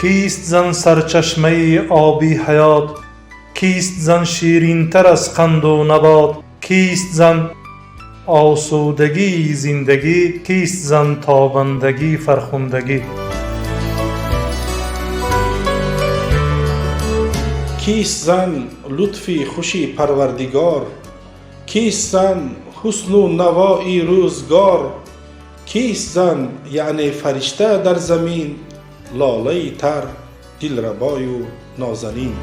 کیست زن سرچشمه آبی حیات؟ کیست زن شیرین تر از قند و نبات؟ کیست زن آسودگی زندگی؟ کیست زن تابندگی فرخندگی؟ کیست زن لطفی خوشی پروردگار؟ کیست زن حسن و نوایی روزگار؟ کیست زن یعنی فرشته در زمین، لاله تر دلربای و نازنین؟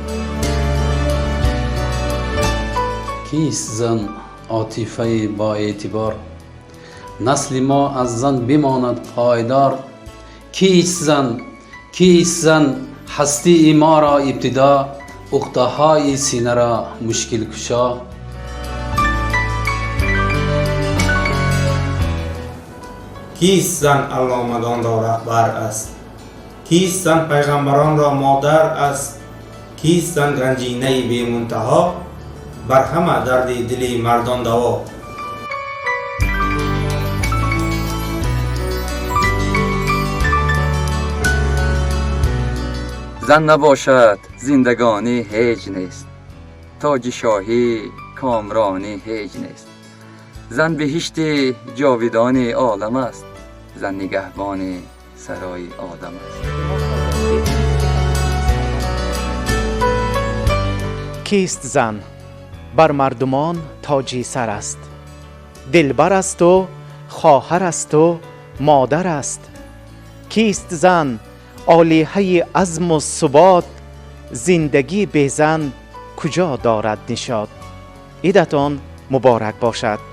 کیست زن عاطفه با اعتبار؟ نسل ما از زن بماند پایدار. کیست زن هستی ما را ابتدا، عقده های سینه را مشکل کشا؟ کیست زن علامگان را رهبر است؟ کیست زن پیغمبران را مادر است؟ کیست زن گنجینه بی منتها، بر همه درد دل مردان دوا؟ زن نباشد زندگانی هیچ نیست، تاج شاهی کامرانی هیچ نیست. زن بهشت جاودان عالم است، زن نگهبان سرای آدم است. کیست زن؟ بر مردمان تاجی سر است، دلبر است و خواهر است و مادر است. کیست زن؟ عالیه عزم و ثبات، زندگی بی زن کجا دارد نشاط؟ عیدتان مبارک باشد.